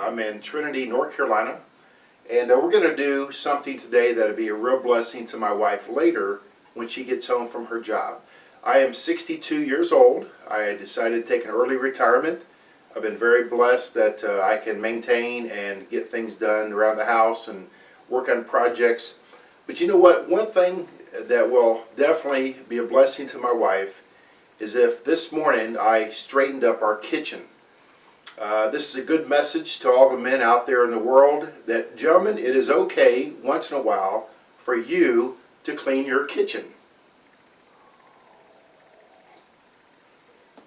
I'm in Trinity, North Carolina, and we're going to do something today that'll be a real blessing to my wife later when she gets home from her job. I am 62 years old. I decided to take an early retirement. I've been very blessed that I can maintain and get things done around the house and work on projects. But you know what? One thing that will definitely be a blessing to my wife is if this morning I straightened up our kitchen. This is a good message to all the men out there in the world that, gentlemen, it is okay once in a while for you to clean your kitchen.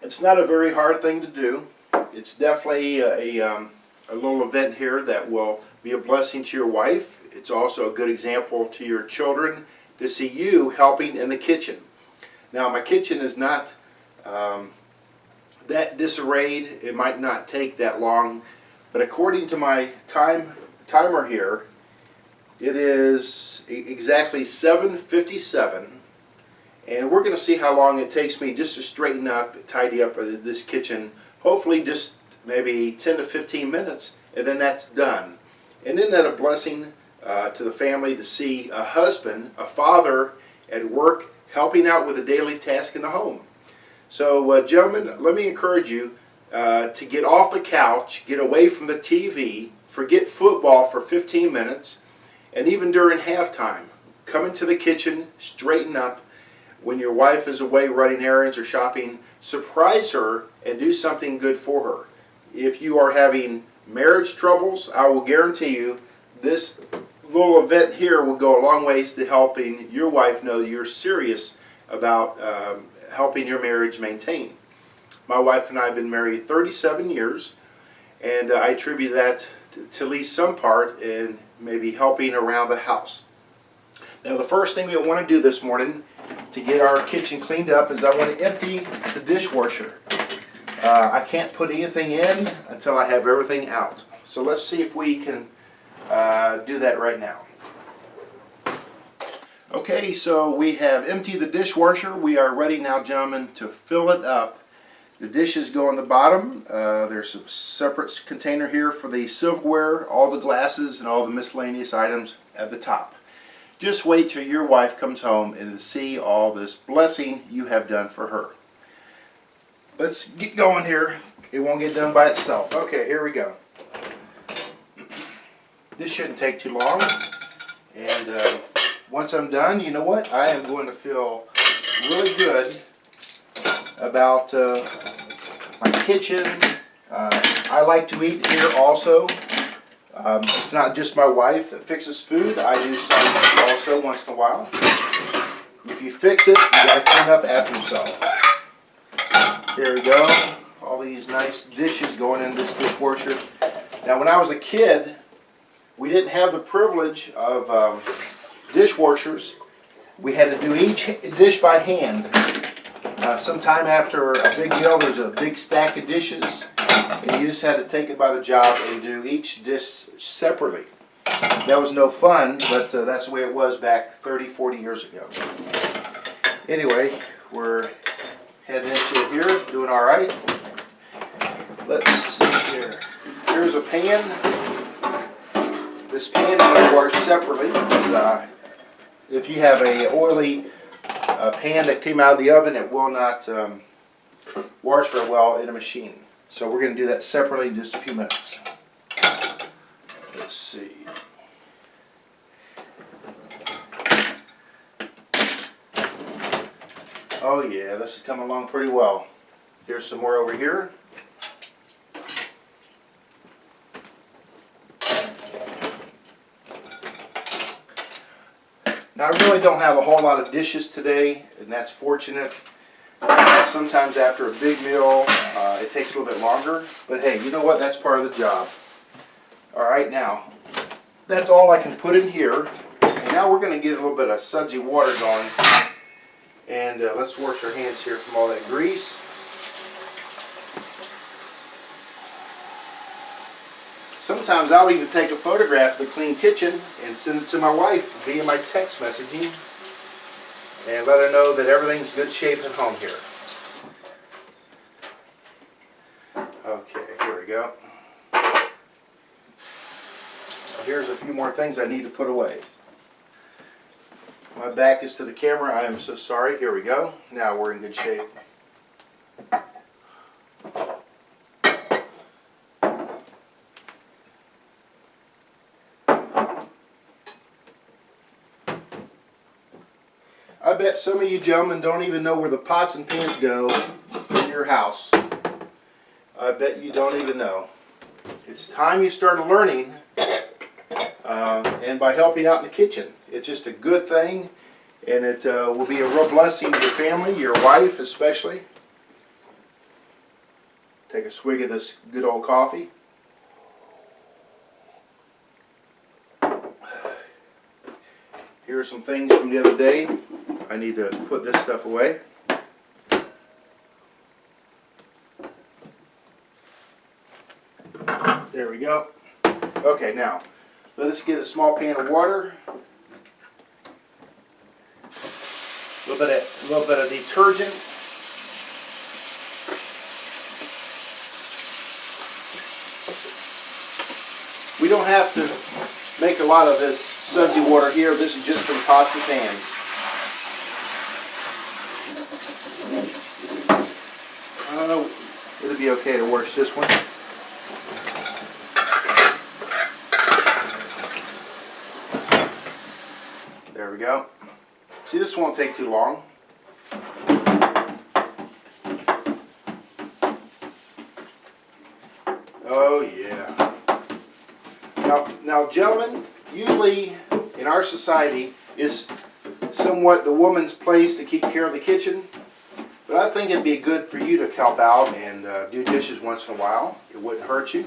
It's not a very hard thing to do. It's definitely a little event here that will be a blessing to your wife. It's also a good example to your children to see you helping in the kitchen. Now, my kitchen is not that disarrayed. It might not take that long, but according to my timer here, it is exactly 7:57, and we're going to see how long it takes me just to straighten up, tidy up this kitchen. Hopefully just maybe 10 to 15 minutes, and then that's done. And isn't that a blessing to the family to see a husband, a father at work helping out with a daily task in the home? So gentlemen, let me encourage you to get off the couch, get away from the TV, forget football for 15 minutes, and even during halftime, come into the kitchen, straighten up. When your wife is away running errands or shopping, surprise her and do something good for her. If you are having marriage troubles, I will guarantee you this little event here will go a long ways to helping your wife know that you're serious about helping your marriage maintain. My wife and I have been married 37 years, and I attribute that to at least some part in maybe helping around the house. Now, the first thing we want to do this morning to get our kitchen cleaned up is I want to empty the dishwasher. I can't put anything in until I have everything out. So let's see if we can do that right now. Okay, so we have emptied the dishwasher. We are ready now, gentlemen, to fill it up. The dishes go on the bottom. There's a separate container here for the silverware, all the glasses, and all the miscellaneous items at the top. Just wait till your wife comes home and to see all this blessing you have done for her. Let's get going here. It won't get done by itself. Okay, here we go. This shouldn't take too long. And once I'm done, you know what? I am going to feel really good about my kitchen. I like to eat here also. It's not just my wife that fixes food. I do some also once in a while. If you fix it, you got to clean up after yourself. Here we go. All these nice dishes going in this dishwasher. Now, when I was a kid, we didn't have the privilege of dishwashers. We had to do each dish by hand. Sometime after a big meal, there's a big stack of dishes, and you just had to take it by the job and do each dish separately. That was no fun, but that's the way it was back 30, 40 years ago. Anyway, we're heading into it here, doing all right. Let's see here. Here's a pan. This pan is going to wash separately because if you have a oily pan that came out of the oven, it will not wash very well in a machine. So we're going to do that separately in just a few minutes. Let's see. Oh yeah, this is coming along pretty well. Here's some more over here. Now, I really don't have a whole lot of dishes today, and that's fortunate. Sometimes after a big meal, it takes a little bit longer. But hey, you know what? That's part of the job. All right, now, that's all I can put in here. And now we're going to get a little bit of sudsy water going. And let's wash our hands here from all that grease. Sometimes I'll even take a photograph of the clean kitchen and send it to my wife via my text messaging and let her know that everything's good shape at home here. Okay, here we go. Here's a few more things I need to put away. My back is to the camera. I am so sorry. Here we go. Now we're in good shape. I bet some of you gentlemen don't even know where the pots and pans go in your house. I bet you don't even know. It's time you started learning, and by helping out in the kitchen. It's just a good thing, and it will be a real blessing to your family, your wife especially. Take a swig of this good old coffee. Here are some things from the other day. I need to put this stuff away. There we go. Okay, now let us get a small pan of water. A little bit of detergent. We don't have to make a lot of this sudsy water here. This is just for the pots and pans. It'll be okay to wash this one. There we go. See, this won't take too long. Oh yeah. Now gentlemen, usually in our society it's somewhat the woman's place to keep care of the kitchen. But I think it'd be good for you to help out and do dishes once in a while. It wouldn't hurt you.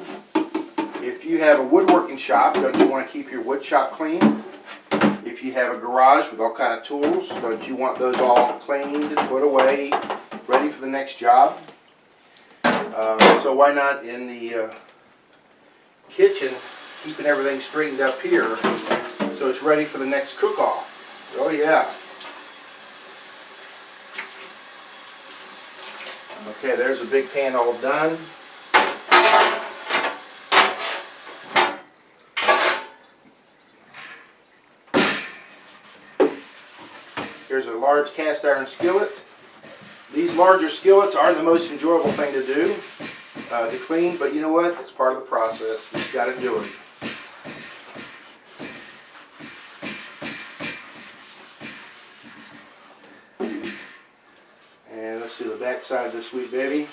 If you have a woodworking shop, don't you want to keep your wood shop clean? If you have a garage with all kind of tools, don't you want those all cleaned, put away, ready for the next job? So why not in the kitchen, keeping everything straightened up here so it's ready for the next cook-off? Oh yeah. Okay, there's a big pan all done. Here's a large cast iron skillet. These larger skillets are the most enjoyable thing to do, to clean, but you know what? It's part of the process. You just got to do it. And let's do the back side of this sweet baby.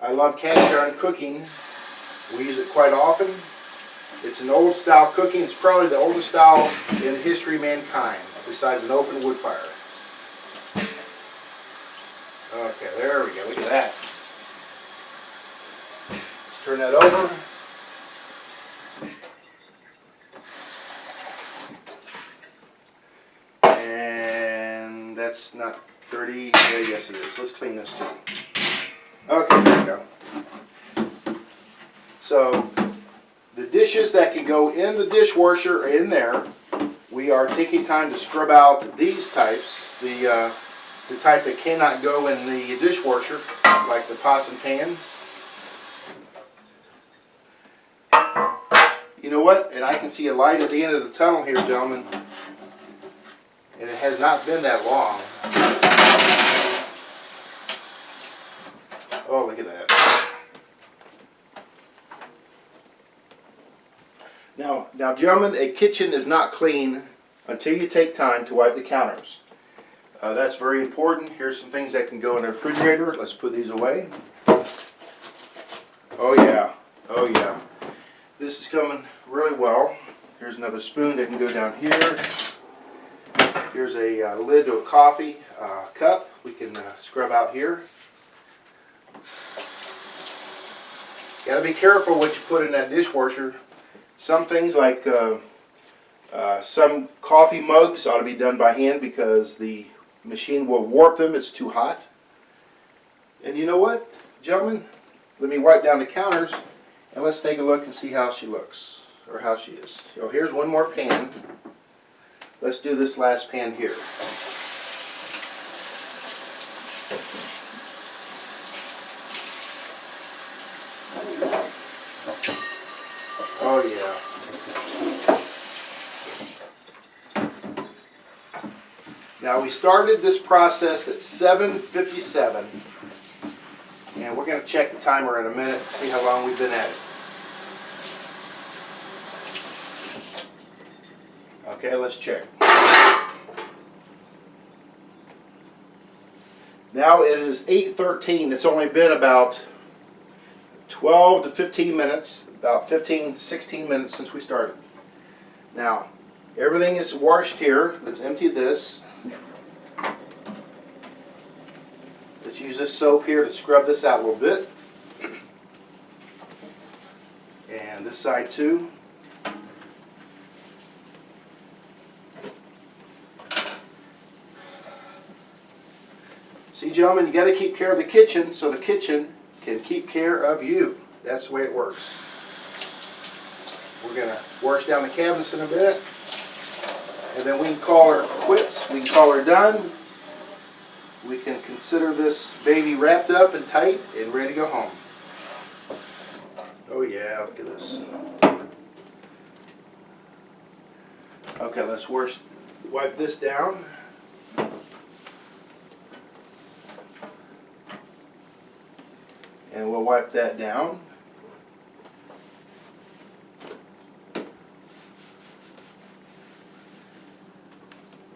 I love cast iron cooking. We use it quite often. It's an old style cooking. It's probably the oldest style in the history of mankind, besides an open wood fire. Okay, there we go. Look at that. Let's turn that over. And that's not dirty. Yeah, yes it is. Let's clean this too. Okay, there we go. So the dishes that can go in the dishwasher are in there. We are taking time to scrub out these types, the type that cannot go in the dishwasher, like the pots and pans. You know what? And I can see a light at the end of the tunnel here, gentlemen. And it has not been that long. Oh, look at that. Now, gentlemen, a kitchen is not clean until you take time to wipe the counters. That's very important. Here's some things that can go in the refrigerator. Let's put these away. Oh yeah, oh yeah. This is coming really well. Here's another spoon that can go down here. Here's a lid to a coffee cup. We can scrub out here. Got to be careful what you put in that dishwasher. Some things like some coffee mugs ought to be done by hand because the machine will warp them. It's too hot. And you know what, gentlemen? Let me wipe down the counters and let's take a look and see how she looks, or how she is. So here's one more pan. Let's do this last pan here. Oh yeah. Now we started this process at 7:57, and we're going to check the timer in a minute to see how long we've been at it. Okay, let's check. Now it is 8:13. It's only been about 12 to 15 minutes, about 15-16 minutes since we started. Now, everything is washed here. Let's empty this. Let's use this soap here to scrub this out a little bit. And this side too. See, gentlemen, you got to keep care of the kitchen so the kitchen can keep care of you. That's the way it works. We're going to wash down the cabinets in a bit, and then we can call her quits. We can call her done. We can consider this baby wrapped up and tight and ready to go home. Oh yeah, look at this. Okay, let's wipe this down. And we'll wipe that down.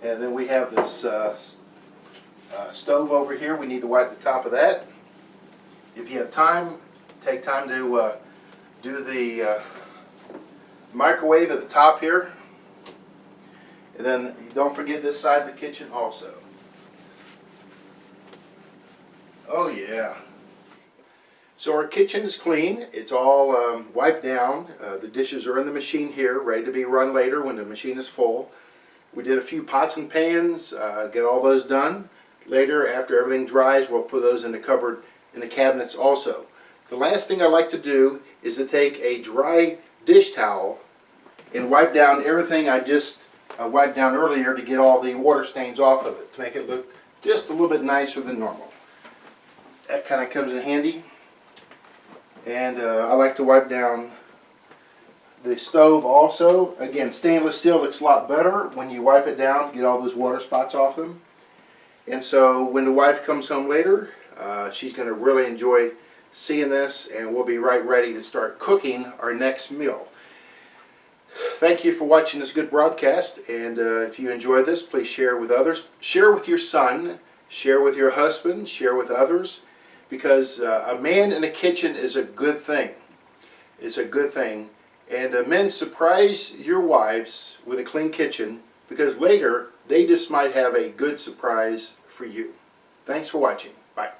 And then we have this stove over here. We need to wipe the top of that. If you have time, take time to do the microwave at the top here. And then don't forget this side of the kitchen also. Oh yeah. So our kitchen is clean. It's all wiped down. The dishes are in the machine here, ready to be run later when the machine is full. We did a few pots and pans, get all those done. Later, after everything dries, we'll put those in the cupboard in the cabinets also. The last thing I like to do is to take a dry dish towel and wipe down everything I just wiped down earlier to get all the water stains off of it, to make it look just a little bit nicer than normal. That kind of comes in handy. And I like to wipe down the stove also. Again, stainless steel looks a lot better when you wipe it down, get all those water spots off them. And so when the wife comes home later, she's going to really enjoy seeing this, and we'll be right ready to start cooking our next meal. Thank you for watching this good broadcast, and if you enjoyed this, please share with others. Share with your son, share with your husband, share with others, because a man in the kitchen is a good thing. It's a good thing. And men, surprise your wives with a clean kitchen, because later they just might have a good surprise for you. Thanks for watching. Bye.